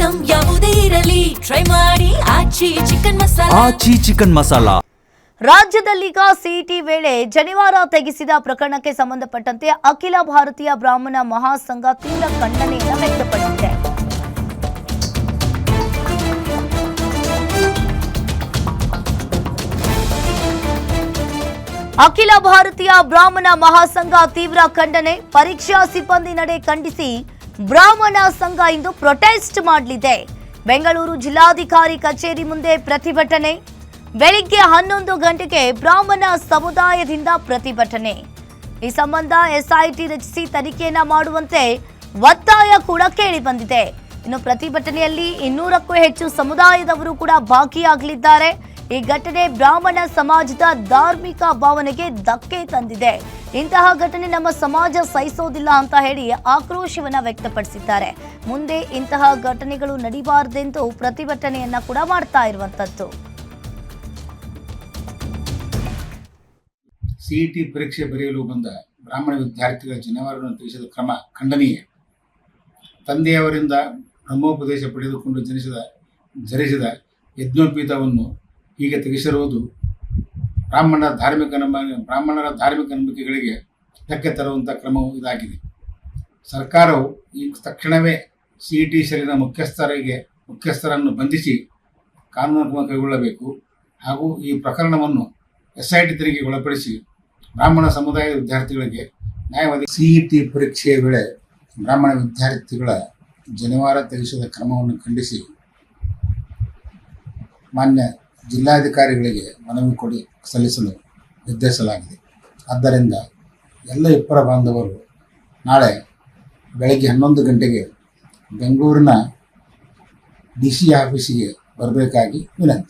Item ಯಾವುದೇ ಇರಲಿ try ಮಾಡಿ ಆಚಿ ಚಿಕನ್ ಮಸಾಲಾ. ರಾಜ್ಯದಲ್ಲೀಗ ಸಿಇಟಿ ವೇಳೆ ಜನಿವಾರ ತೆಗೆಸಿದ ಪ್ರಕರಣಕ್ಕೆ ಸಂಬಂಧಪಟ್ಟಂತೆ ಅಖಿಲ ಭಾರತೀಯ ಬ್ರಾಹ್ಮಣ ಮಹಾಸಂಘ ತೀವ್ರ ಖಂಡನೆಯನ್ನು ವ್ಯಕ್ತಪಡಿಸಿದೆ. ಅಖಿಲ ಭಾರತೀಯ ಬ್ರಾಹ್ಮಣ ಮಹಾಸಂಘ ತೀವ್ರ ಖಂಡನೆ. ಪರೀಕ್ಷಾ ಸಿಬ್ಬಂದಿ ನಡೆ ಖಂಡಿಸಿ ಬ್ರಾಹ್ಮಣ ಸಂಘ ಇಂದು ಪ್ರೊಟೆಸ್ಟ್ ಮಾಡಲಿದೆ. ಬೆಂಗಳೂರು ಜಿಲ್ಲಾಧಿಕಾರಿ ಕಚೇರಿ ಮುಂದೆ ಪ್ರತಿಭಟನೆ. ಬೆಳಿಗ್ಗೆ 11 ಗಂಟೆಗೆ ಬ್ರಾಹ್ಮಣ ಸಮುದಾಯದಿಂದ ಪ್ರತಿಭಟನೆ. ಈ ಸಂಬಂಧ ಎಸ್ಐಟಿ ರಚಿಸಿ ತನಿಖೆಯನ್ನ ಮಾಡುವಂತೆ ಒತ್ತಾಯ ಕೂಡ ಕೇಳಿ ಬಂದಿದೆ. ಇನ್ನು ಪ್ರತಿಭಟನೆಯಲ್ಲಿ 200ಕ್ಕೂ ಹೆಚ್ಚು ಸಮುದಾಯದವರು ಕೂಡ ಭಾಗಿಯಾಗಲಿದ್ದಾರೆ. ಈ ಘಟನೆ ಬ್ರಾಹ್ಮಣ ಸಮಾಜದ ಧಾರ್ಮಿಕ ಭಾವನೆಗೆ ಧಕ್ಕೆ ತಂದಿದೆ. ಇಂತಹ ಘಟನೆ ನಮ್ಮ ಸಮಾಜ ಸಹಿಸೋದಿಲ್ಲ ಅಂತ ಹೇಳಿ ಆಕ್ರೋಶವನ್ನ ವ್ಯಕ್ತಪಡಿಸಿದ್ದಾರೆ. ಮುಂದೆ ಇಂತಹ ಘಟನೆಗಳು ನಡೀಬಾರದೆಂದು ಪ್ರತಿಭಟನೆಯನ್ನ ಕೂಡ ಮಾಡ್ತಾ ಇರುವಂತದ್ದು. ಸಿಇಟಿ ಪರೀಕ್ಷೆ ಬರೆಯಲು ಬಂದ ಬ್ರಾಹ್ಮಣ ವಿದ್ಯಾರ್ಥಿಗಳ ಜನಿವಾರವನ್ನು ತೆಗೆಸಿದ ಕ್ರಮ ಖಂಡನೀಯ. ತಂದೆಯವರಿಂದ ಬ್ರಹ್ಮೋಪದೇಶ ಪಡೆದುಕೊಂಡು ಧರಿಸಿದ ಯಜ್ಞೋಪೀತವನ್ನು ಹೀಗೆ ತೆಗೆಸಿರುವುದು ಬ್ರಾಹ್ಮಣರ ಧಾರ್ಮಿಕ ನಂಬಿಕೆಗಳಿಗೆ ಧಕ್ಕೆ ತರುವಂಥ ಕ್ರಮವು ಇದಾಗಿದೆ. ಸರ್ಕಾರವು ಈ ತಕ್ಷಣವೇ ಸಿಇಟಿ ಸೆಲ್ಲಿನ ಮುಖ್ಯಸ್ಥರನ್ನು ಬಂಧಿಸಿ ಕಾನೂನು ಕ್ರಮ ಕೈಗೊಳ್ಳಬೇಕು ಹಾಗೂ ಈ ಪ್ರಕರಣವನ್ನು ಎಸ್ಐಟಿ ತನಿಖೆಗೆ ಒಳಪಡಿಸಿ ಬ್ರಾಹ್ಮಣ ಸಮುದಾಯದ ವಿದ್ಯಾರ್ಥಿಗಳಿಗೆ ನ್ಯಾಯ ಒದಗಿಸಿ. ಸಿಇಟಿ ಪರೀಕ್ಷೆಯ ವೇಳೆ ಬ್ರಾಹ್ಮಣ ವಿದ್ಯಾರ್ಥಿಗಳ ಜನಿವಾರ ತೆಗೆಸಿದ ಕ್ರಮವನ್ನು ಖಂಡಿಸಿ ಮಾನ್ಯ ಜಿಲ್ಲಾಧಿಕಾರಿಗಳಿಗೆ ಮನವಿ ಸಲ್ಲಿಸಲು ನಿರ್ಧರಿಸಲಾಗಿದೆ. ಆದ್ದರಿಂದ ಎಲ್ಲ ಇಬ್ಬರ ಬಾಂಧವರು ನಾಳೆ ಬೆಳಗ್ಗೆ 11 ಗಂಟೆಗೆ ಬೆಂಗಳೂರಿನ DC ಆಫೀಸಿಗೆ ಬರಬೇಕಾಗಿ ವಿನಂತಿ.